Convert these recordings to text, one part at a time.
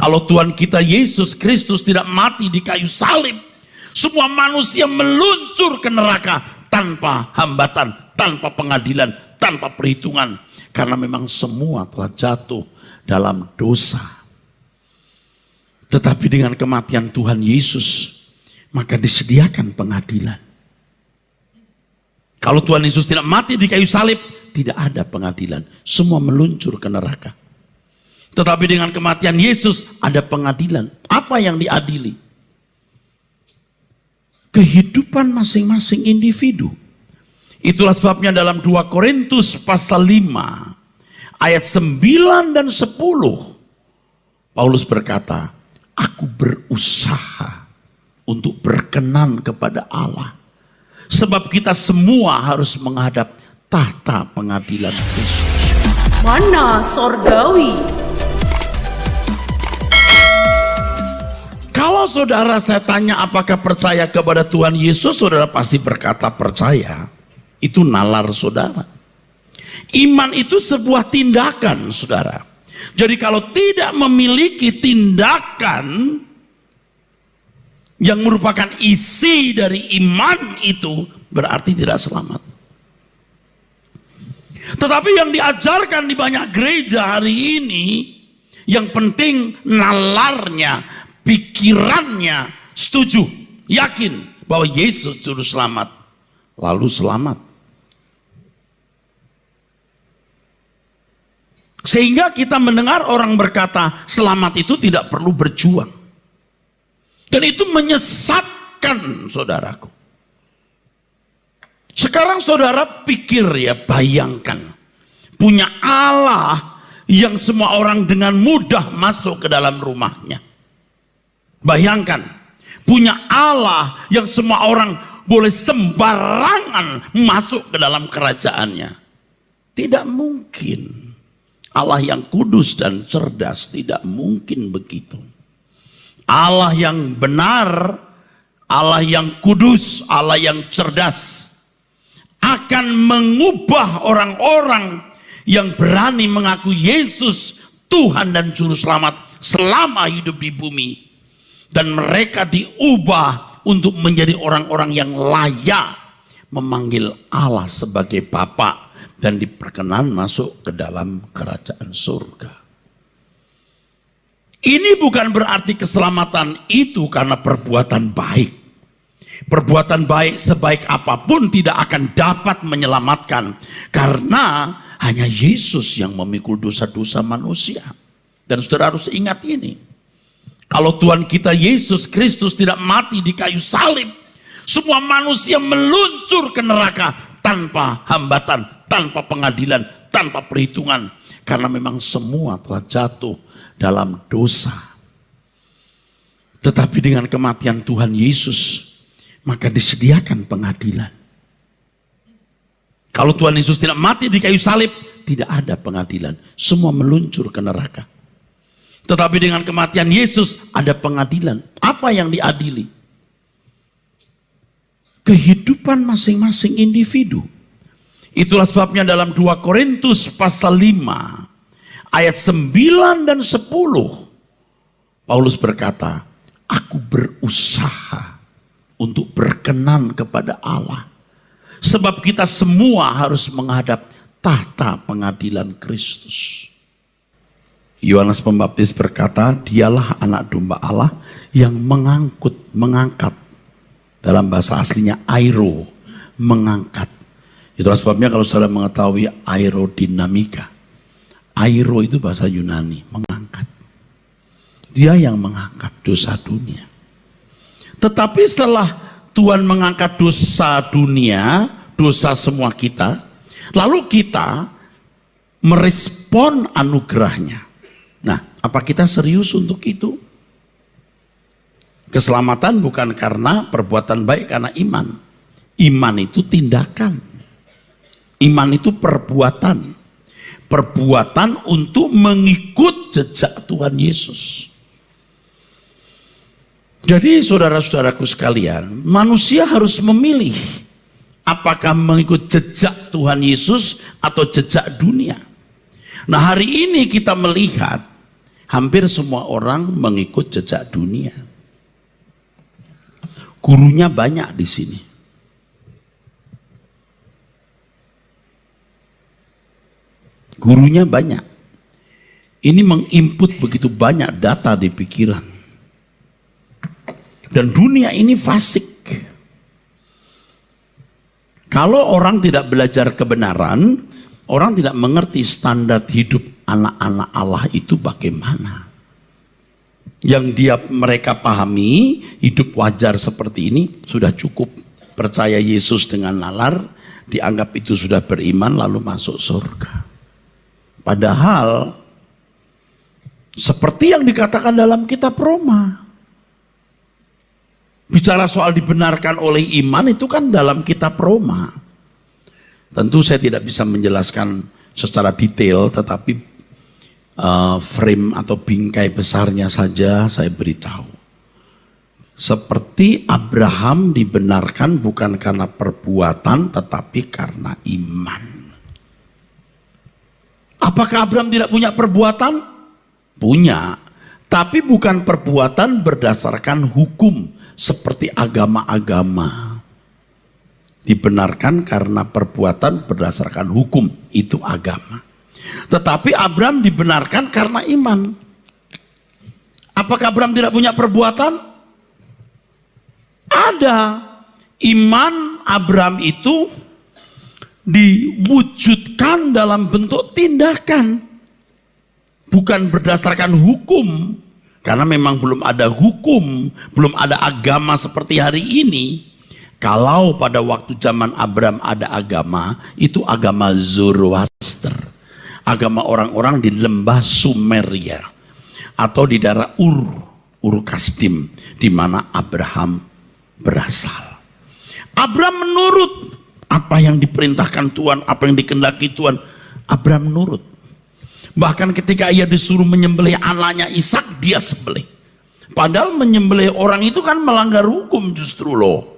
Kalau Tuhan kita Yesus Kristus tidak mati di kayu salib, semua manusia meluncur ke neraka tanpa hambatan, tanpa pengadilan, tanpa perhitungan. Karena memang semua telah jatuh dalam dosa. Tetapi dengan kematian Tuhan Yesus, maka disediakan pengadilan. Kalau Tuhan Yesus tidak mati di kayu salib, tidak ada pengadilan. Semua meluncur ke neraka. Tetapi dengan kematian Yesus ada pengadilan. Apa yang diadili? Kehidupan masing-masing individu. Itulah sebabnya dalam 2 Korintus pasal 5 ayat 9 dan 10 Paulus berkata, aku berusaha untuk berkenan kepada Allah. Sebab kita semua harus menghadap tahta pengadilan Kristus. Mana sorgawi? Kalau saudara saya tanya apakah percaya kepada Tuhan Yesus, saudara pasti berkata percaya. Itu nalar saudara. Iman itu sebuah tindakan saudara. Jadi kalau tidak memiliki tindakan yang merupakan isi dari iman itu, berarti tidak selamat. Tetapi yang diajarkan di banyak gereja hari ini, yang penting nalarnya, pikirannya setuju, yakin bahwa Yesus juru selamat, lalu selamat. Sehingga kita mendengar orang berkata selamat itu tidak perlu berjuang. Dan itu menyesatkan saudaraku. Sekarang saudara pikir ya, bayangkan. Punya Allah yang semua orang dengan mudah masuk ke dalam rumahnya. Bayangkan, punya Allah yang semua orang boleh sembarangan masuk ke dalam kerajaannya. Tidak mungkin. Allah yang kudus dan cerdas tidak mungkin begitu. Allah yang benar, Allah yang kudus, Allah yang cerdas akan mengubah orang-orang yang berani mengaku Yesus Tuhan dan Juru Selamat selama hidup di bumi. Dan mereka diubah untuk menjadi orang-orang yang layak memanggil Allah sebagai Bapa dan diperkenan masuk ke dalam kerajaan surga. Ini bukan berarti keselamatan itu karena perbuatan baik. Perbuatan baik sebaik apapun tidak akan dapat menyelamatkan. Karena hanya Yesus yang memikul dosa-dosa manusia. Dan saudara harus ingat ini. Kalau Tuhan kita Yesus Kristus tidak mati di kayu salib, semua manusia meluncur ke neraka tanpa hambatan, tanpa pengadilan, tanpa perhitungan. Karena memang semua telah jatuh dalam dosa. Tetapi dengan kematian Tuhan Yesus, maka disediakan pengadilan. Kalau Tuhan Yesus tidak mati di kayu salib, tidak ada pengadilan. Semua meluncur ke neraka. Tetapi dengan kematian Yesus ada pengadilan. Apa yang diadili? Kehidupan masing-masing individu. Itulah sebabnya dalam 2 Korintus pasal 5 ayat 9 dan 10 Paulus berkata, aku berusaha untuk berkenan kepada Allah. Sebab kita semua harus menghadap tahta pengadilan Kristus. Yohanes Pembaptis berkata, dialah anak domba Allah yang mengangkat. Dalam bahasa aslinya aero, mengangkat. Itulah sebabnya kalau saudara mengetahui aerodinamika. Aero itu bahasa Yunani, mengangkat. Dia yang mengangkat dosa dunia. Tetapi setelah Tuhan mengangkat dosa dunia, dosa semua kita, lalu kita merespon anugerahnya. Nah, apa kita serius untuk itu? Keselamatan bukan karena perbuatan baik, karena iman. Iman itu tindakan. Iman itu perbuatan. Perbuatan untuk mengikut jejak Tuhan Yesus. Jadi saudara-saudaraku sekalian, manusia harus memilih apakah mengikut jejak Tuhan Yesus atau jejak dunia. Nah, hari ini kita melihat Hampir semua orang mengikut jejak dunia. Gurunya banyak di sini. Gurunya banyak. Ini menginput begitu banyak data di pikiran. Dan dunia ini fasik. Kalau orang tidak belajar kebenaran, orang tidak mengerti standar hidup anak-anak Allah itu bagaimana. Yang mereka pahami, hidup wajar seperti ini sudah cukup. Percaya Yesus dengan nalar, dianggap itu sudah beriman lalu masuk surga. Padahal seperti yang dikatakan dalam kitab Roma, bicara soal dibenarkan oleh iman itu kan dalam kitab Roma. Tentu saya tidak bisa menjelaskan secara detail, tetapi frame atau bingkai besarnya saja saya beritahu. Seperti Abraham dibenarkan bukan karena perbuatan tetapi karena iman. Apakah Abraham tidak punya perbuatan? Punya, tapi bukan perbuatan berdasarkan hukum seperti agama-agama. Dibenarkan karena perbuatan berdasarkan hukum, itu agama. Tetapi Abraham dibenarkan karena iman. Apakah Abraham tidak punya perbuatan? Ada. Iman Abraham itu diwujudkan dalam bentuk tindakan, bukan berdasarkan hukum, karena memang belum ada hukum, belum ada agama seperti hari ini. Kalau pada waktu zaman Abraham ada agama, itu agama Zoroaster, agama orang-orang di lembah Sumeria atau di daerah Ur Kasdim, di mana Abraham berasal. Abraham menurut apa yang diperintahkan Tuhan, apa yang dikehendaki Tuhan, Abraham nurut. Bahkan ketika ia disuruh menyembelih anaknya Ishak, dia sembelih. Padahal menyembelih orang itu kan melanggar hukum justru loh.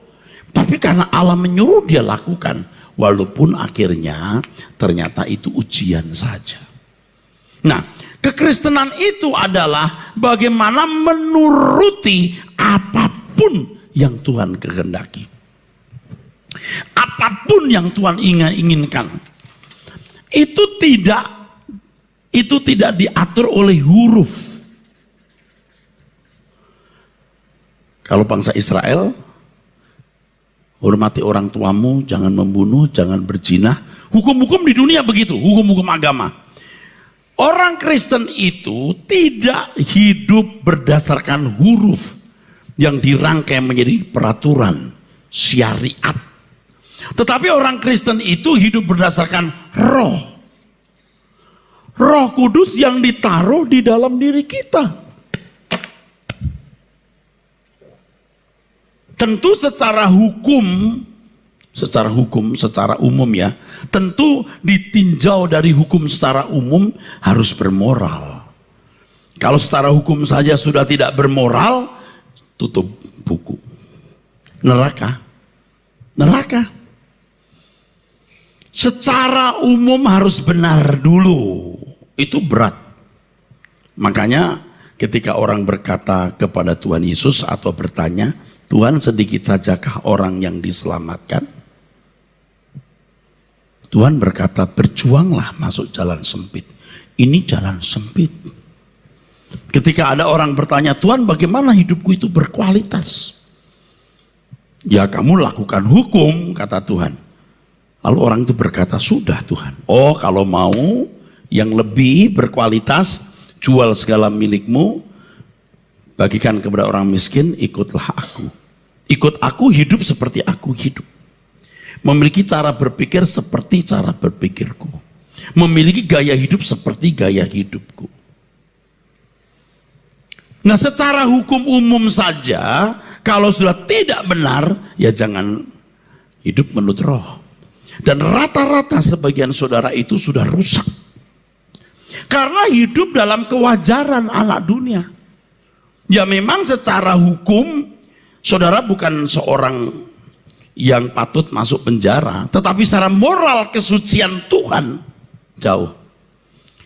Tapi karena Allah menyuruh dia lakukan, walaupun akhirnya ternyata itu ujian saja. Nah, kekristenan itu adalah bagaimana menuruti apapun yang Tuhan kehendaki. Apapun yang Tuhan inginkan, itu tidak diatur oleh huruf. Kalau bangsa Israel, hormati orang tuamu, jangan membunuh, jangan berzina. Hukum-hukum di dunia begitu, hukum-hukum agama. Orang Kristen itu tidak hidup berdasarkan huruf yang dirangkai menjadi peraturan syariat. Tetapi orang Kristen itu hidup berdasarkan roh. Roh Kudus yang ditaruh di dalam diri kita. Tentu secara umum ya, tentu ditinjau dari hukum secara umum harus bermoral. Kalau secara hukum saja sudah tidak bermoral, tutup buku. Neraka. Secara umum harus benar dulu. Itu berat. Makanya ketika orang berkata kepada Tuhan Yesus atau bertanya, Tuhan, sedikit sajakah orang yang diselamatkan? Tuhan berkata, berjuanglah masuk jalan sempit. Ini jalan sempit. Ketika ada orang bertanya, Tuhan, bagaimana hidupku itu berkualitas? Ya, kamu lakukan hukum, kata Tuhan. Lalu orang itu berkata, sudah Tuhan. Oh, kalau mau yang lebih berkualitas, jual segala milikmu, bagikan kepada orang miskin, ikutlah aku. Ikut aku, hidup seperti aku hidup. Memiliki cara berpikir seperti cara berpikirku. Memiliki gaya hidup seperti gaya hidupku. Nah, secara hukum umum saja, kalau sudah tidak benar, ya jangan hidup menurut roh. Dan rata-rata sebagian saudara itu sudah rusak. Karena hidup dalam kewajaran anak dunia. Ya memang secara hukum, saudara bukan seorang yang patut masuk penjara. Tetapi secara moral kesucian Tuhan, jauh.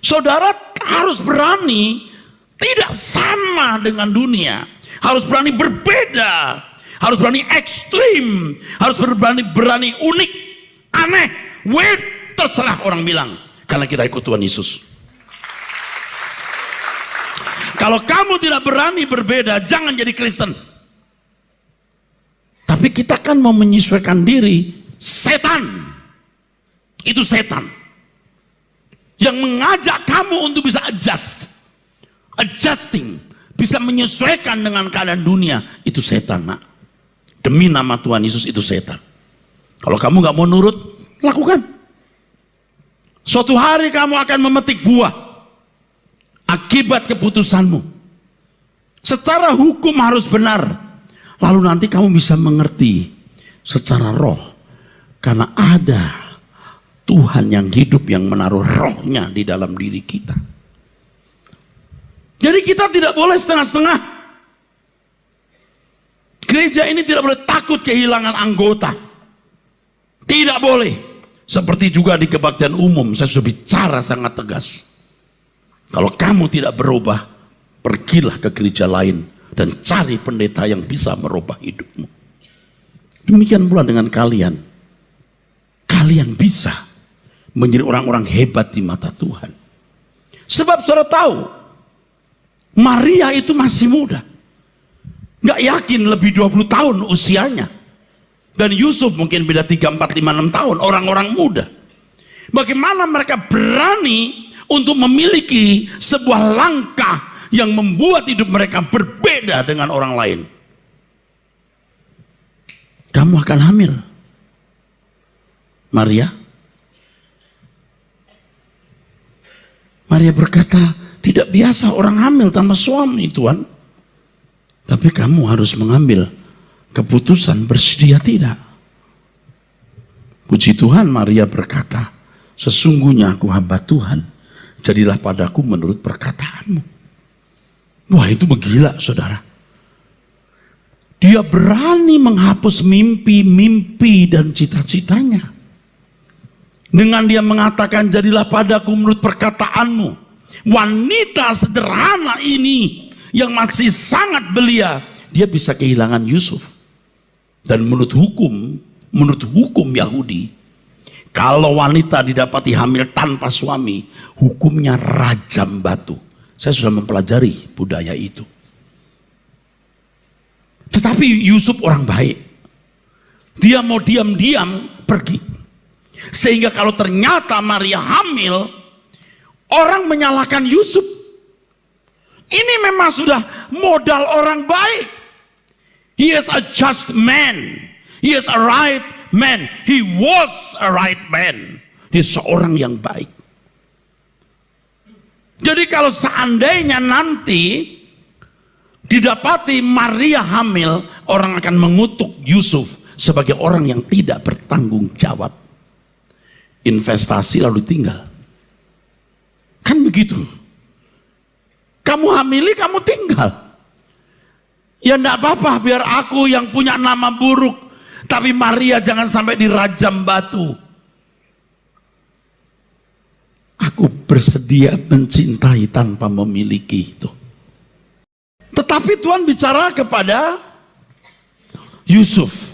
Saudara harus berani Tidak sama dengan dunia. Harus berani berbeda. Harus berani ekstrim. Harus berani unik. Aneh. Weird. Terserah orang bilang. Karena kita ikut Tuhan Yesus. Kalau kamu tidak berani berbeda, jangan jadi Kristen. Tapi kita kan mau menyesuaikan diri. Setan. Itu setan. Yang mengajak kamu untuk bisa adjusting. Bisa menyesuaikan dengan keadaan dunia. Itu setan, nak. Demi nama Tuhan Yesus, itu setan. Kalau kamu gak mau nurut, lakukan. Suatu hari kamu akan memetik buah akibat keputusanmu. Secara hukum harus benar. Lalu nanti kamu bisa mengerti secara roh. Karena ada Tuhan yang hidup yang menaruh rohnya di dalam diri kita. Jadi kita tidak boleh setengah-setengah. Gereja ini tidak boleh takut kehilangan anggota. Tidak boleh. Seperti juga di kebaktian umum, saya sudah bicara sangat tegas. Kalau kamu tidak berubah, pergilah ke gereja lain dan cari pendeta yang bisa merubah hidupmu. Demikian pula dengan kalian. Kalian bisa menjadi orang-orang hebat di mata Tuhan. Sebab saudara tahu, Maria itu masih muda. Gak yakin lebih 20 tahun usianya. Dan Yusuf mungkin beda 3, 4, 5, 6 tahun. Orang-orang muda. Bagaimana mereka berani untuk memiliki sebuah langkah yang membuat hidup mereka berbeda dengan orang lain. Kamu akan hamil, Maria. Maria berkata, tidak biasa orang hamil tanpa suami, Tuhan. Tapi kamu harus mengambil keputusan bersedia tidak. Puji Tuhan, Maria berkata, sesungguhnya aku hamba Tuhan, jadilah padaku menurut perkataanmu. Wah, itu menggila, saudara. Dia berani menghapus mimpi-mimpi dan cita-citanya. Dengan dia mengatakan, jadilah padaku menurut perkataanmu. Wanita sederhana ini yang masih sangat belia, dia bisa kehilangan Yusuf. Dan menurut hukum Yahudi, kalau wanita didapati hamil tanpa suami, hukumnya rajam batu. Saya sudah mempelajari budaya itu. Tetapi Yusuf orang baik. Dia mau diam-diam pergi. Sehingga kalau ternyata Maria hamil, orang menyalahkan Yusuf. Ini memang sudah modal orang baik. He is a just man. He is a right man. He was a right man. Dia seorang yang baik. Jadi kalau seandainya nanti didapati Maria hamil, orang akan mengutuk Yusuf sebagai orang yang tidak bertanggung jawab. Investasi lalu tinggal. Kan begitu. Kamu hamili, kamu tinggal. Ya enggak apa-apa, biar aku yang punya nama buruk. Tapi Maria jangan sampai dirajam batu. Aku bersedia mencintai tanpa memiliki itu. Tetapi Tuhan bicara kepada Yusuf.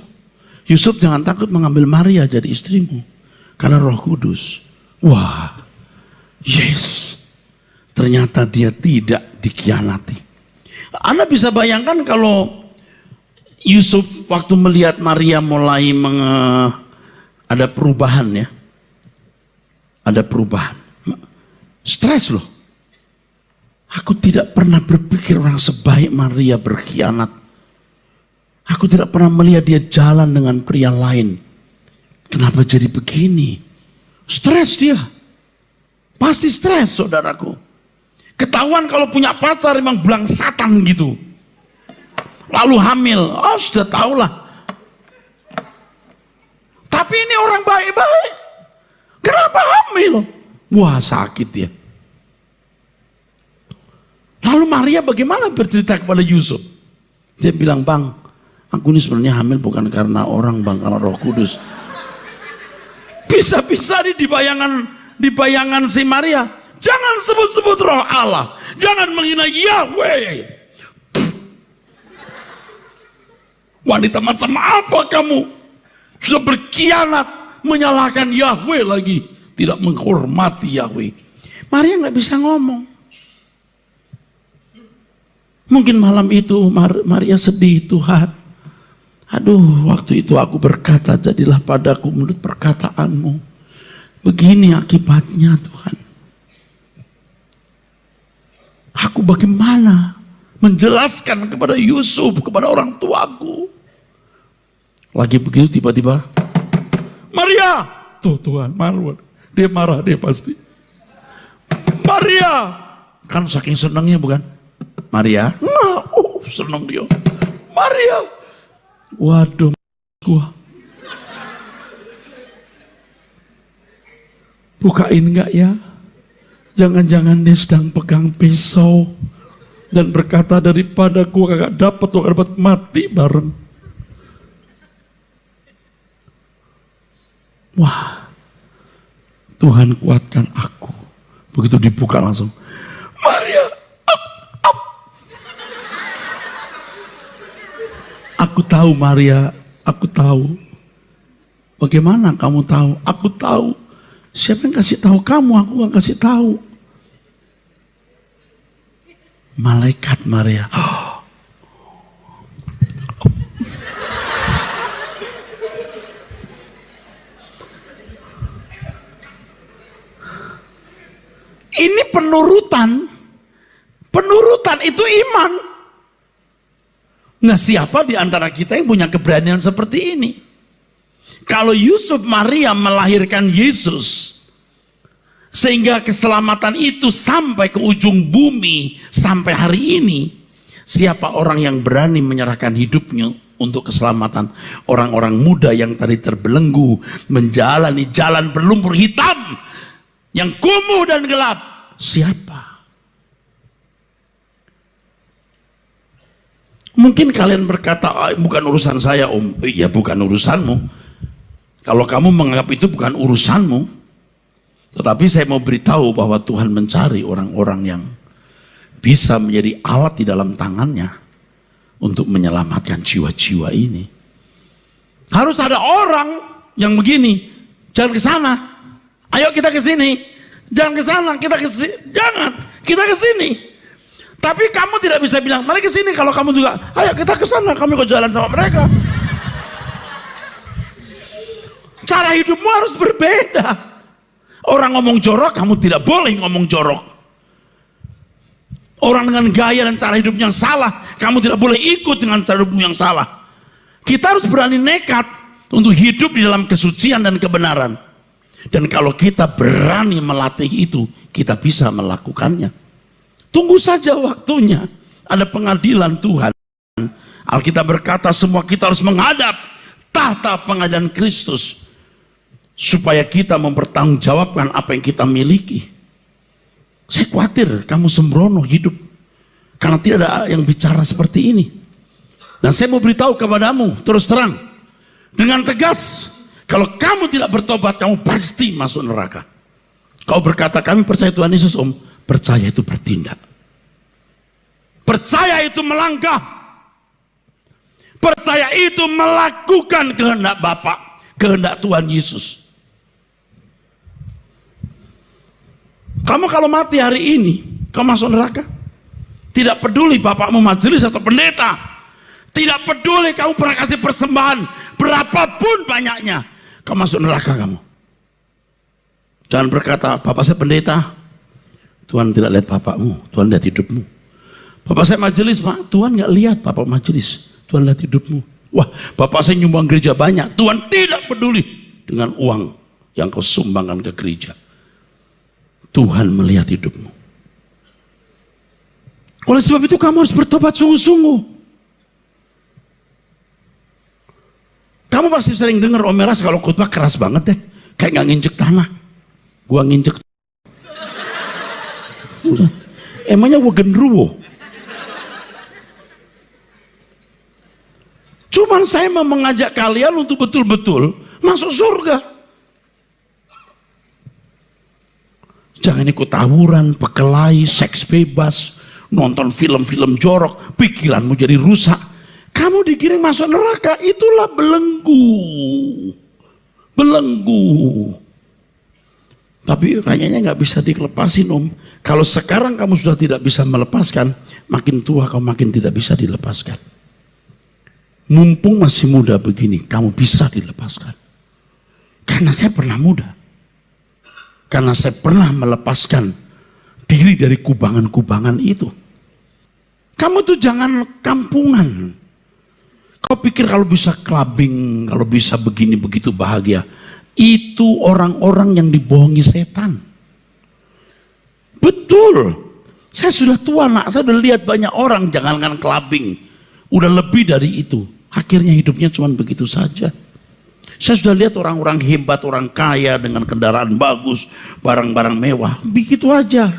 Yusuf, jangan takut mengambil Maria jadi istrimu. Karena Roh Kudus. Wah, yes. Ternyata dia tidak dikhianati. Anda bisa bayangkan kalau Yusuf waktu melihat Maria mulai ada perubahan ya. Ada perubahan. Stres loh. Aku tidak pernah berpikir orang sebaik Maria berkhianat. Aku tidak pernah melihat dia jalan dengan pria lain. Kenapa jadi begini? Stres dia. Pasti stres, saudaraku. Ketahuan kalau punya pacar memang belang satan gitu. Lalu hamil. Oh, sudah tahulah. Tapi ini orang baik-baik. Kenapa hamil? Wah, sakit ya. Lalu Maria bagaimana bercerita kepada Yusuf? Dia bilang, bang, aku ini sebenarnya hamil bukan karena orang, bang, karena Roh Kudus. Bisa-bisa di bayangan si Maria. Jangan sebut-sebut roh Allah. Jangan menghina Yahweh. Wanita macam apa kamu? Sudah berkhianat, menyalahkan Yahweh lagi. Tidak menghormati Yahweh. Maria nggak bisa ngomong. Mungkin malam itu Maria sedih, Tuhan. Aduh, waktu itu aku berkata, jadilah padaku menurut perkataanmu. Begini akibatnya, Tuhan. Aku bagaimana menjelaskan kepada Yusuf, kepada orang tuaku. Lagi begitu tiba-tiba, Maria! Tuh Tuhan, marah. Dia marah, dia pasti. Maria! Kan saking senangnya bukan? Maria? Nah, senang dia. Maria! Waduh, gua. Bukain enggak ya? Jangan-jangan dia sedang pegang pisau dan berkata, daripada gua kagak dapat, gua dapat mati bareng. Wah, Tuhan kuatkan aku. Begitu dibuka langsung, Maria, up. Aku tahu Maria, aku tahu. Bagaimana kamu tahu? Aku tahu. Siapa yang kasih tahu kamu? Aku nggak kasih tahu. Malaikat Maria. Ini penurutan. Penurutan itu iman. Nah, siapa di antara kita yang punya keberanian seperti ini? Kalau Yusuf Maria melahirkan Yesus, sehingga keselamatan itu sampai ke ujung bumi, sampai hari ini, siapa orang yang berani menyerahkan hidupnya untuk keselamatan orang-orang muda yang tadi terbelenggu, menjalani jalan berlumpur hitam, yang kumuh dan gelap? Siapa? Mungkin kalian berkata, bukan urusan saya om. Iya, bukan urusanmu. Kalau kamu menganggap itu bukan urusanmu. Tetapi saya mau beritahu bahwa Tuhan mencari orang-orang yang bisa menjadi alat di dalam tangannya untuk menyelamatkan jiwa-jiwa ini. Harus ada orang yang begini, jangan ke sana, ayo kita ke sini. Jangan ke sana, kita ke sini. Jangan, kita ke sini. Tapi kamu tidak bisa bilang, mari ke sini. Kalau kamu juga, ayo kita ke sana, kami kok jalan sama mereka. Cara hidupmu harus berbeda. Orang ngomong jorok, kamu tidak boleh ngomong jorok. Orang dengan gaya dan cara hidup yang salah, kamu tidak boleh ikut dengan cara hidupmu yang salah. Kita harus berani nekat untuk hidup di dalam kesucian dan kebenaran. Dan kalau kita berani melatih itu, kita bisa melakukannya. Tunggu saja waktunya. Ada pengadilan Tuhan. Alkitab berkata semua kita harus menghadap tahta pengadilan Kristus, supaya kita mempertanggungjawabkan apa yang kita miliki. Saya khawatir kamu sembrono hidup karena tidak ada yang bicara seperti ini. Dan saya mau beritahu kepadamu terus terang dengan tegas, kalau kamu tidak bertobat, kamu pasti masuk neraka. Kau berkata kami percaya Tuhan Yesus om. Percaya itu bertindak. Percaya itu melangkah. Percaya itu melakukan kehendak Bapa, kehendak Tuhan Yesus. Kamu kalau mati hari ini, kamu masuk neraka. Tidak peduli bapakmu majelis atau pendeta. Tidak peduli kamu pernah kasih persembahan berapapun banyaknya, kamu masuk neraka kamu. Jangan berkata, bapak saya pendeta. Tuhan tidak lihat bapakmu, Tuhan lihat hidupmu. Bapak saya majelis, Pak. Tuhan nggak lihat bapak majelis, Tuhan lihat hidupmu. Wah, bapak saya nyumbang gereja banyak. Tuhan tidak peduli dengan uang yang kau sumbangkan ke gereja. Tuhan melihat hidupmu. Oleh sebab itu kamu harus bertobat sungguh-sungguh. Kamu pasti sering dengar Om Meras kalau khotbah keras banget deh, kayak nggak nginjek tanah. Gua nginjek. Emangnya gua genderuwo. Cuman saya mau mengajak kalian untuk betul-betul masuk surga. Jangan ikut tawuran, berkelahi, seks bebas, nonton film-film jorok, pikiranmu jadi rusak. Kamu digiring masuk neraka, itulah belenggu. Belenggu. Tapi kayaknya nggak bisa dilepasin, Om. Kalau sekarang kamu sudah tidak bisa melepaskan, makin tua kamu makin tidak bisa dilepaskan. Mumpung masih muda begini, kamu bisa dilepaskan. Karena saya pernah muda. Karena saya pernah melepaskan diri dari kubangan-kubangan itu. Kamu tuh jangan kampungan. Kau pikir kalau bisa clubbing, kalau bisa begini begitu bahagia. Itu orang-orang yang dibohongi setan. Betul. Saya sudah tua, nak. Saya sudah lihat banyak orang jangankan clubbing. Udah lebih dari itu. Akhirnya hidupnya cuma begitu saja. Saya sudah lihat orang-orang hebat, orang kaya dengan kendaraan bagus, barang-barang mewah. Begitu aja.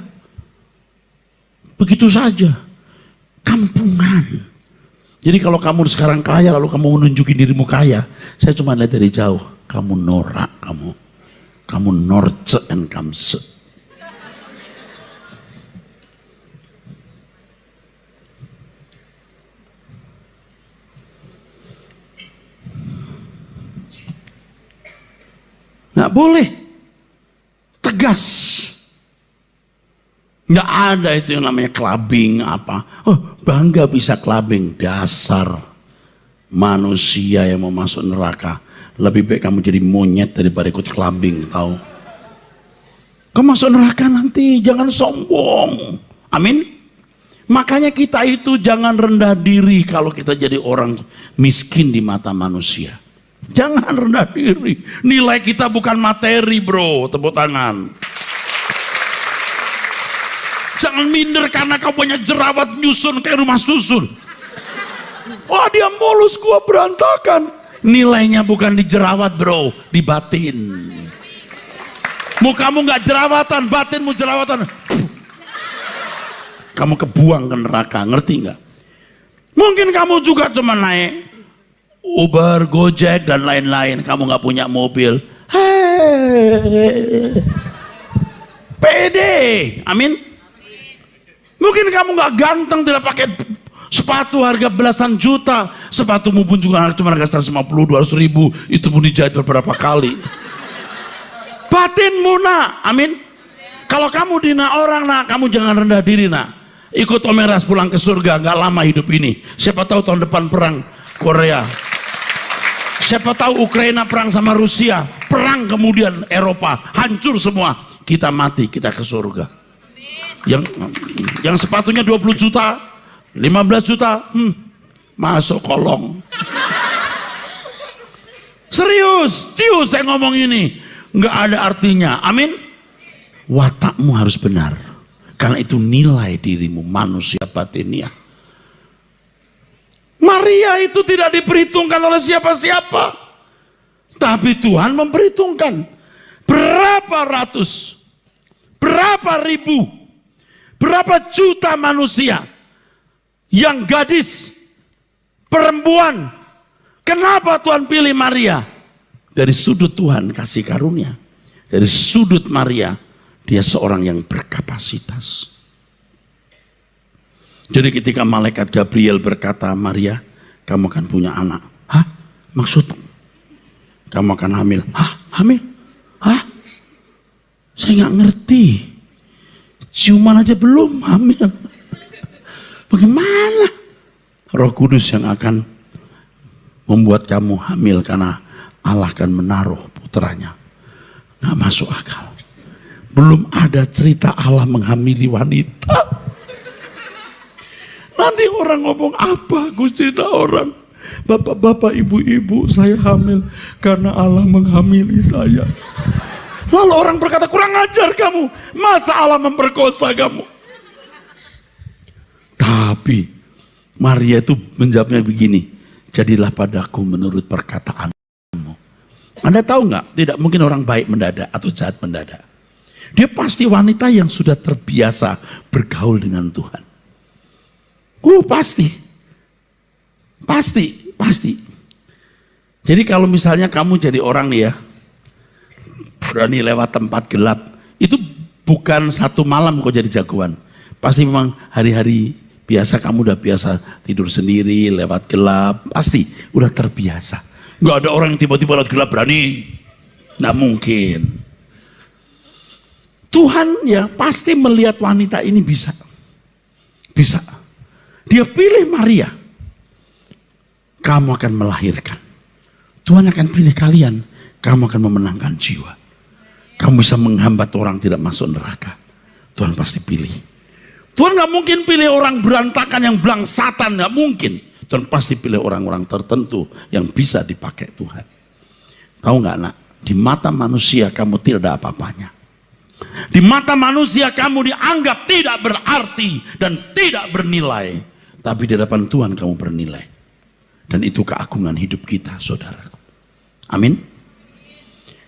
Begitu saja. Kampungan. Jadi kalau kamu sekarang kaya, lalu kamu menunjukin dirimu kaya, saya cuma lihat dari jauh. Kamu norak, kamu norce and kamse. Nggak boleh. Tegas. Nggak ada itu yang namanya clubbing apa. Oh, bangga bisa clubbing. Dasar manusia yang mau masuk neraka. Lebih baik kamu jadi monyet daripada ikut clubbing, tahu? Kau masuk neraka nanti, jangan sombong. Amin. Makanya kita itu jangan rendah diri kalau kita jadi orang miskin di mata manusia. Jangan rendah diri. Nilai kita bukan materi, bro. Tepuk tangan. Jangan minder karena kau punya jerawat nyusun kayak rumah susun. Wah, dia mulus, gua berantakan. Nilainya bukan di jerawat, bro, di batin. Mukamu nggak jerawatan, batinmu jerawatan. Kamu kebuang ke neraka, ngerti nggak? Mungkin kamu juga cuma naik Uber, Gojek, dan lain-lain. Kamu nggak punya mobil. Hei, pede, amin. Mungkin kamu nggak ganteng, tidak pakai sepatu harga belasan juta. Sepatumu pun juga cuma harga 150-200 ribu. Itu pun dijahit beberapa kali. Batinmu, nak, amin. Kalau kamu dina orang, nak, kamu jangan rendah diri, nak. Ikut Om Eras pulang ke surga, nggak lama hidup ini. Siapa tahu tahun depan perang Korea. Siapa tahu Ukraina perang sama Rusia, perang kemudian Eropa, hancur semua. Kita mati, kita ke surga. Yang sepatunya 20 juta, 15 juta, masuk kolong. Serius, cius saya ngomong ini. Nggak ada artinya, amin. Watakmu harus benar. Karena itu nilai dirimu, manusia batiniah. Maria itu tidak diperhitungkan oleh siapa-siapa. Tapi Tuhan memperhitungkan. Berapa ratus, berapa ribu, berapa juta manusia yang gadis, perempuan. Kenapa Tuhan pilih Maria? Dari sudut Tuhan kasih karunia. Dari sudut Maria, dia seorang yang berkapasitas. Jadi ketika malaikat Gabriel berkata, Maria, kamu akan punya anak. Hah? Maksud? Kamu akan hamil. Hah? Hamil? Hah? Saya nggak ngerti. Ciuman aja belum hamil. Bagaimana? Roh Kudus yang akan membuat kamu hamil karena Allah akan menaruh putranya. Nggak masuk akal. Belum ada cerita Allah menghamili wanita. Nanti orang ngomong apa? Aku cerita orang. Bapak-bapak, ibu-ibu, saya hamil karena Allah menghamili saya. Lalu orang berkata, kurang ajar kamu. Masa Allah memperkosa kamu? Tapi Maria itu menjawabnya begini. Jadilah padaku menurut perkataanmu. Anda tahu nggak? Tidak mungkin orang baik mendadak atau jahat mendadak. Dia pasti wanita yang sudah terbiasa bergaul dengan Tuhan. Pasti. Jadi kalau misalnya kamu jadi orang nih ya, berani lewat tempat gelap, itu Bukan satu malam kau jadi jagoan. Pasti memang hari-hari biasa kamu udah biasa tidur sendiri, lewat gelap. Pasti udah terbiasa. Nggak ada orang yang tiba-tiba lewat gelap berani. Nggak mungkin. Tuhan ya pasti melihat wanita ini bisa. Bisa. Dia pilih Maria. Kamu akan melahirkan. Tuhan akan pilih kalian. Kamu akan memenangkan jiwa. Kamu bisa menghambat orang tidak masuk neraka. Tuhan pasti pilih. Tuhan gak mungkin pilih orang berantakan yang blangsatan. Gak mungkin. Tuhan pasti pilih orang-orang tertentu yang bisa dipakai Tuhan. Tahu gak nak? Di mata manusia kamu tidak ada apa-apanya. Di mata manusia kamu dianggap tidak berarti dan tidak bernilai. Tapi di hadapan Tuhan kamu bernilai. Dan itu keagungan hidup kita, saudara. Amin.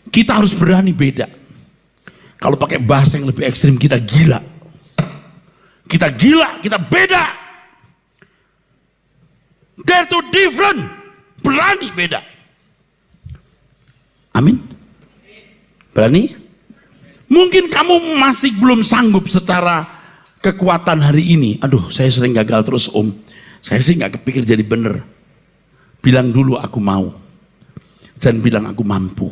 Kita harus berani beda. Kalau pakai bahasa yang lebih ekstrim, kita gila. Kita gila, kita beda. Dare to different. Berani beda. Amin. Berani? Mungkin kamu masih belum sanggup secara kekuatan hari ini. Aduh, saya sering gagal terus om. Saya sih gak kepikir jadi bener. Bilang dulu aku mau. Jangan bilang aku mampu.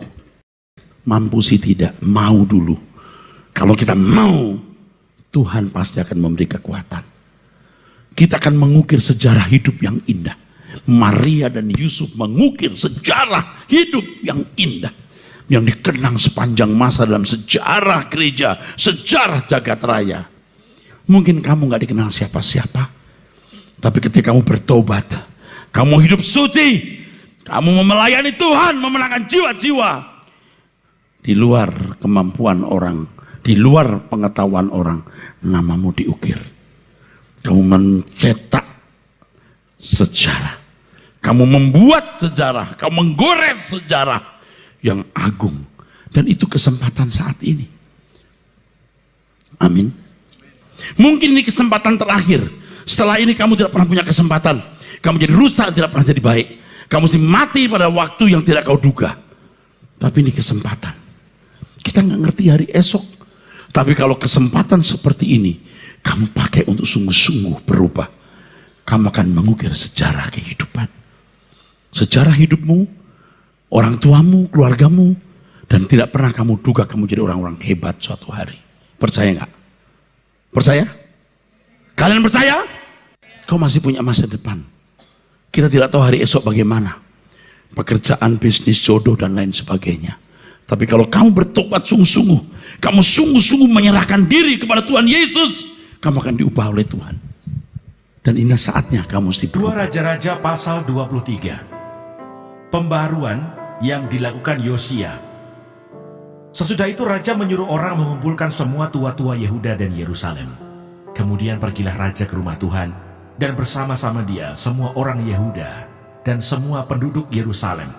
Mampu sih tidak, mau dulu. Kalau kita mau, Tuhan pasti akan memberi kekuatan. Kita akan mengukir sejarah hidup yang indah. Maria dan Yusuf mengukir sejarah hidup yang indah. Yang dikenang sepanjang masa dalam sejarah gereja, sejarah jagat raya. Mungkin kamu gak dikenal siapa-siapa. Tapi ketika kamu bertobat, kamu hidup suci, kamu melayani Tuhan, memenangkan jiwa-jiwa. Di luar kemampuan orang, di luar pengetahuan orang, namamu diukir. Kamu mencetak sejarah. Kamu membuat sejarah, kamu menggores sejarah yang agung. Dan itu kesempatan saat ini. Amin. Mungkin ini kesempatan terakhir. Setelah ini kamu tidak pernah punya kesempatan. Kamu jadi rusak, tidak pernah jadi baik. Kamu mesti mati pada waktu yang tidak kau duga. Tapi ini kesempatan. Kita nggak ngerti hari esok. Tapi kalau kesempatan seperti ini, kamu pakai untuk sungguh-sungguh berubah. Kamu akan mengukir sejarah kehidupan. Sejarah hidupmu, orang tuamu, keluargamu. Dan tidak pernah kamu duga kamu jadi orang-orang hebat suatu hari. Percaya nggak? Percaya? Kalian percaya? Kau masih punya masa depan. Kita tidak tahu hari esok bagaimana. Pekerjaan, bisnis, jodoh, dan lain sebagainya. Tapi kalau kamu bertobat sungguh-sungguh, kamu sungguh-sungguh menyerahkan diri kepada Tuhan Yesus, kamu akan diubah oleh Tuhan. Dan inilah saatnya kamu mesti berubah. 2 Raja-Raja pasal 23. Pembaharuan yang dilakukan Yosia. Sesudah itu raja menyuruh orang mengumpulkan semua tua-tua Yehuda dan Yerusalem. Kemudian pergilah raja ke rumah Tuhan, dan bersama-sama dia semua orang Yehuda dan semua penduduk Yerusalem,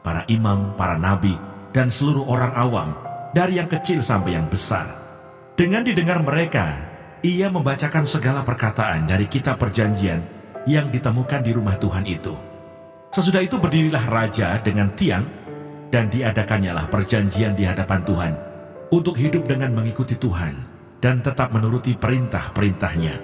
para imam, para nabi, dan seluruh orang awam, dari yang kecil sampai yang besar. Dengan didengar mereka, ia membacakan segala perkataan dari kitab perjanjian yang ditemukan di rumah Tuhan itu. Sesudah itu berdirilah raja dengan tiang, dan diadakannyalah perjanjian di hadapan Tuhan, untuk hidup dengan mengikuti Tuhan, dan tetap menuruti perintah-perintahnya,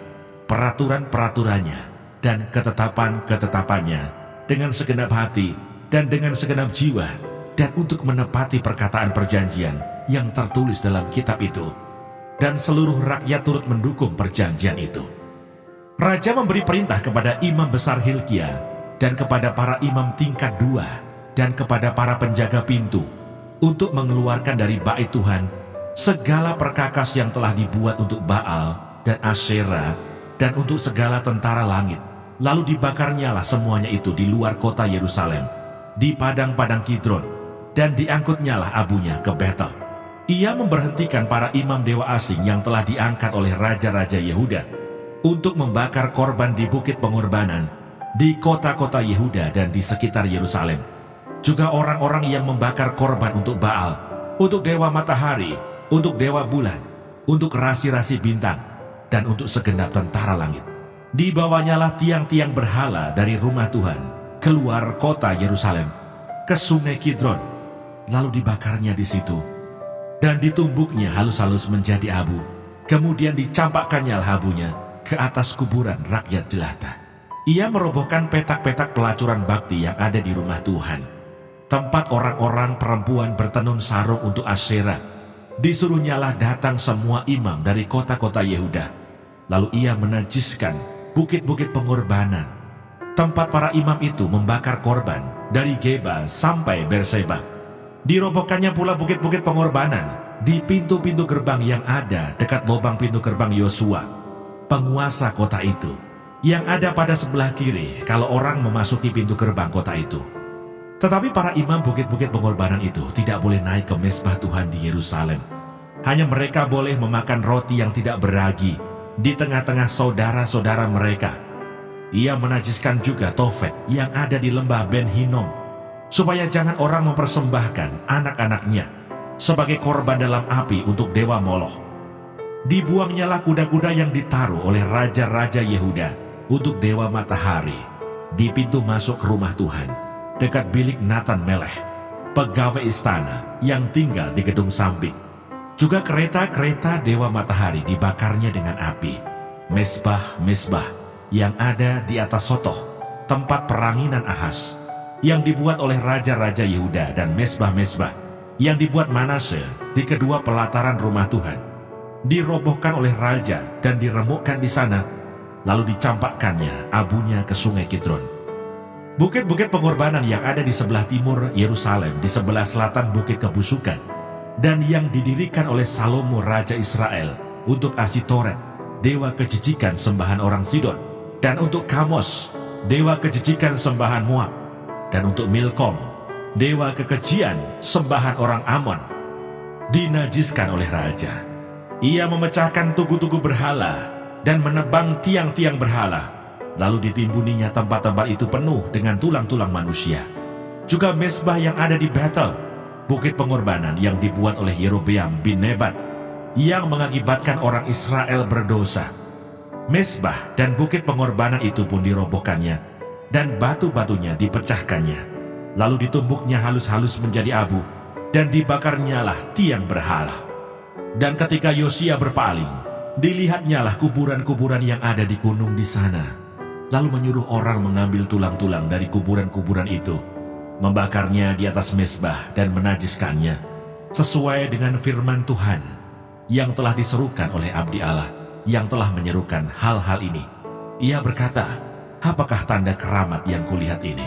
peraturan-peraturannya, dan ketetapan-ketetapannya, dengan segenap hati dan dengan segenap jiwa, dan untuk menepati perkataan perjanjian yang tertulis dalam kitab itu. Dan seluruh rakyat turut mendukung perjanjian itu. Raja memberi perintah kepada imam besar Hilkia, dan kepada para imam tingkat 2, dan kepada para penjaga pintu, untuk mengeluarkan dari bait Tuhan segala perkakas yang telah dibuat untuk Baal dan Asyera, dan untuk segala tentara langit. Lalu dibakarnyalah semuanya itu di luar kota Yerusalem, di padang-padang Kidron, dan diangkutnyalah abunya ke Betel. Ia memberhentikan para imam dewa asing yang telah diangkat oleh raja-raja Yehuda untuk membakar korban di bukit pengorbanan, di kota-kota Yehuda dan di sekitar Yerusalem. Juga orang-orang yang membakar korban untuk Baal, untuk dewa matahari, untuk dewa bulan, untuk rasi-rasi bintang, dan untuk segenap tentara langit. Dibawanyalah tiang-tiang berhala dari rumah Tuhan keluar kota Yerusalem ke sungai Kidron, lalu dibakarnya di situ. dan ditumbuknya halus-halus menjadi abu. Kemudian dicampakkannya abunya ke atas kuburan rakyat jelata. Ia merobohkan petak-petak pelacuran bakti yang ada di rumah Tuhan, tempat orang-orang perempuan bertenun sarung untuk Asyera. Disuruhnyalah datang semua imam dari kota-kota Yehuda. Lalu ia menajiskan bukit-bukit pengorbanan, tempat para imam itu membakar korban dari Geba sampai Berseba. Dirobohkannya pula bukit-bukit pengorbanan di pintu-pintu gerbang yang ada dekat lubang pintu gerbang Yosua, penguasa kota itu, yang ada pada sebelah kiri kalau orang memasuki pintu gerbang kota itu. Tetapi para imam bukit-bukit pengorbanan itu tidak boleh naik ke mezbah Tuhan di Yerusalem. Hanya mereka boleh memakan roti yang tidak beragi di tengah-tengah saudara-saudara mereka. Ia menajiskan juga Tofet yang ada di lembah Ben Hinnom, supaya jangan orang mempersembahkan anak-anaknya sebagai korban dalam api untuk dewa Moloch. Dibuangnyalah kuda-kuda yang ditaruh oleh raja-raja Yehuda untuk dewa matahari di pintu masuk ke rumah Tuhan, dekat bilik Natan Melech, pegawai istana yang tinggal di gedung samping. Juga kereta-kereta dewa matahari dibakarnya dengan api. Mezbah-mezbah yang ada di atas Sotoh, tempat peranginan Ahaz, yang dibuat oleh raja-raja Yehuda, dan mezbah-mezbah yang dibuat Manase di kedua pelataran rumah Tuhan, dirobohkan oleh raja dan diremukkan di sana, lalu dicampakkannya abunya ke sungai Kidron. Bukit-bukit pengorbanan yang ada di sebelah timur Yerusalem, di sebelah selatan Bukit Kebusukan, dan yang didirikan oleh Salomo Raja Israel untuk Asitoret, dewa kejijikan sembahan orang Sidon, dan untuk Kamos, dewa kejijikan sembahan Moab, dan untuk Milkom, dewa kekejian sembahan orang Amon, dinajiskan oleh raja. Ia memecahkan tugu-tugu berhala dan menebang tiang-tiang berhala, lalu ditimbuninya tempat-tempat itu penuh dengan tulang-tulang manusia. Juga mezbah yang ada di Betel, bukit pengorbanan yang dibuat oleh Yerobeam bin Nebat, yang mengakibatkan orang Israel berdosa. Mezbah dan bukit pengorbanan itu pun dirobohkannya, dan batu-batunya dipecahkannya. Lalu ditumbuknya halus-halus menjadi abu, dan dibakarnyalah tiang berhala. Dan ketika Yosia berpaling, dilihatnyalah kuburan-kuburan yang ada di gunung di sana. Lalu menyuruh orang mengambil tulang-tulang dari kuburan-kuburan itu, membakarnya di atas mezbah dan menajiskannya, sesuai dengan firman Tuhan yang telah diserukan oleh abdi Allah, yang telah menyerukan hal-hal ini. Ia berkata, "Apakah tanda keramat yang kulihat ini?"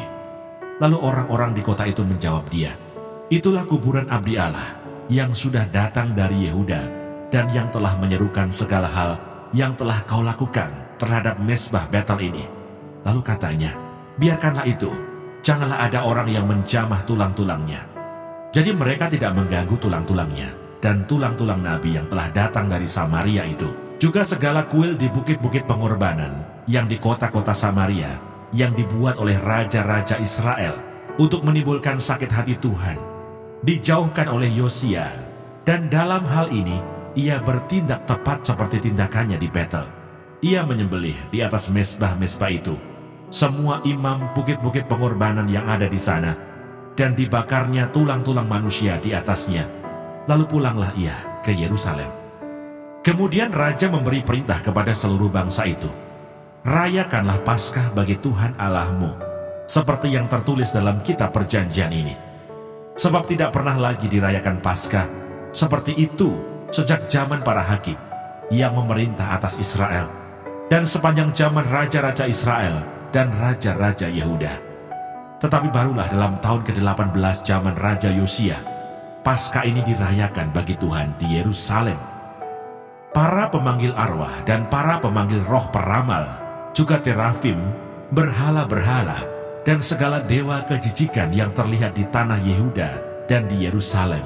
Lalu orang-orang di kota itu menjawab dia, "Itulah kuburan abdi Allah yang sudah datang dari Yehuda, dan yang telah menyerukan segala hal yang telah kau lakukan terhadap mezbah Betel ini." Lalu katanya, "Biarkanlah itu, janganlah ada orang yang menjamah tulang-tulangnya." Jadi mereka tidak mengganggu tulang-tulangnya, dan tulang-tulang nabi yang telah datang dari Samaria itu, juga segala kuil di bukit-bukit pengorbanan yang di kota-kota Samaria, yang dibuat oleh raja-raja Israel untuk menimbulkan sakit hati Tuhan, dijauhkan oleh Yosia. Dan dalam hal ini ia bertindak tepat seperti tindakannya di Betel. Ia menyembelih di atas mezbah-mezbah itu semua imam bukit-bukit pengorbanan yang ada di sana, dan dibakarnya tulang-tulang manusia di atasnya. Lalu pulanglah ia ke Yerusalem. Kemudian raja memberi perintah kepada seluruh bangsa itu, "Rayakanlah Paskah bagi Tuhan Allahmu, seperti yang tertulis dalam kitab perjanjian ini. Sebab tidak pernah lagi dirayakan Paskah seperti itu sejak zaman para hakim yang memerintah atas Israel, dan sepanjang zaman raja-raja Israel dan raja-raja Yehuda. Tetapi barulah dalam tahun ke-18 zaman Raja Yosia, Paskah ini dirayakan bagi Tuhan di Yerusalem. Para pemanggil arwah dan para pemanggil roh peramal, juga terafim, berhala-berhala, dan segala dewa kejijikan yang terlihat di tanah Yehuda dan di Yerusalem,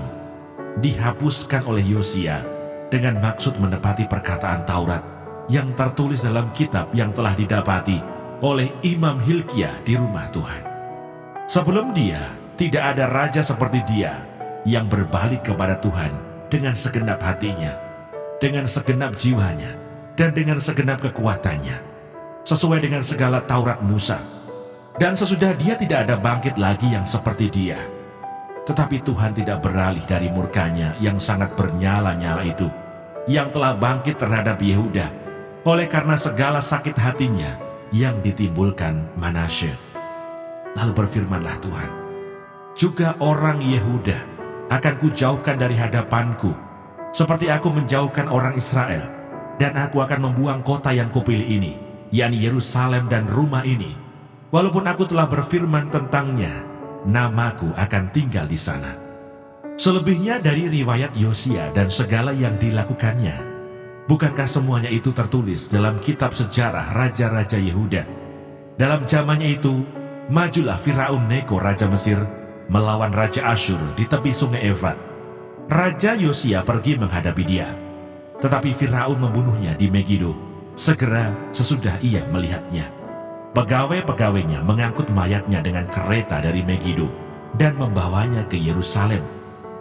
dihapuskan oleh Yosia dengan maksud menepati perkataan Taurat yang tertulis dalam kitab yang telah didapati oleh Imam Hilkiah di rumah Tuhan. Sebelum dia, tidak ada raja seperti dia yang berbalik kepada Tuhan dengan segenap hatinya, dengan segenap jiwanya, dan dengan segenap kekuatannya, sesuai dengan segala Taurat Musa. Dan sesudah dia tidak ada bangkit lagi yang seperti dia. Tetapi Tuhan tidak beralih dari murkanya yang sangat bernyala-nyala itu, yang telah bangkit terhadap Yehuda, oleh karena segala sakit hatinya yang ditimbulkan Manasye. Lalu berfirmanlah Tuhan, juga orang Yehuda akan kujauhkan dari hadapanku, seperti aku menjauhkan orang Israel, dan aku akan membuang kota yang kupilih ini, yakni Yerusalem dan rumah ini. Walaupun aku telah berfirman tentangnya, namaku akan tinggal di sana. Selebihnya dari riwayat Yosia dan segala yang dilakukannya, bukankah semuanya itu tertulis dalam kitab sejarah Raja-Raja Yehuda? Dalam zamannya itu, majulah Firaun Neko Raja Mesir melawan Raja Asyur di tepi sungai Efrat. Raja Yosia pergi menghadapi dia, tetapi Firaun membunuhnya di Megido segera sesudah ia melihatnya. Pegawai-pegawainya mengangkut mayatnya dengan kereta dari Megido dan membawanya ke Yerusalem.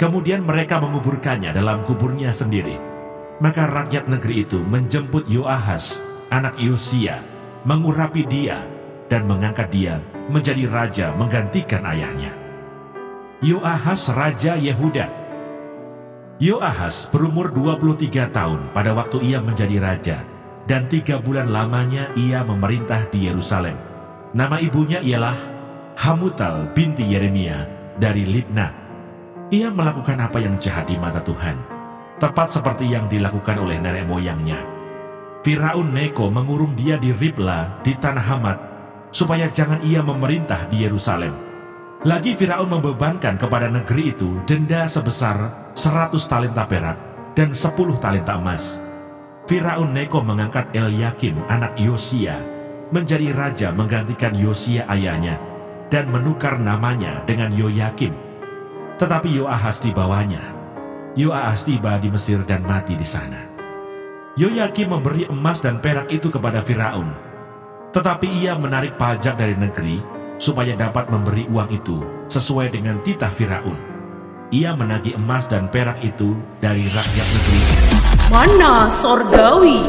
Kemudian mereka menguburkannya dalam kuburnya sendiri. Maka rakyat negeri itu menjemput Yoahas, anak Yosia, mengurapi dia dan mengangkat dia menjadi raja menggantikan ayahnya. Yoahas Raja Yehuda. Yoahas berumur 23 tahun pada waktu ia menjadi raja, dan 3 bulan lamanya ia memerintah di Yerusalem. Nama ibunya ialah Hamutal binti Yeremia dari Libna. Ia melakukan apa yang jahat di mata Tuhan, tepat seperti yang dilakukan oleh nenek moyangnya. Firaun Neko mengurung dia di Ribla di tanah Hamat, supaya jangan ia memerintah di Yerusalem. Lagi Firaun membebankan kepada negeri itu denda sebesar 100 talenta perak dan 10 talenta emas. Firaun Neko mengangkat Eliakim anak Yosia menjadi raja menggantikan Yosia ayahnya dan menukar namanya dengan Yoyakim. Tetapi Yoahas dibawanya. Yoahas tiba di Mesir dan mati di sana. Yoyakim memberi emas dan perak itu kepada Firaun, tetapi ia menarik pajak dari negeri supaya dapat memberi uang itu sesuai dengan titah Firaun. Ia menagih emas dan perak itu dari rakyat negeri. Mana Sorgawi.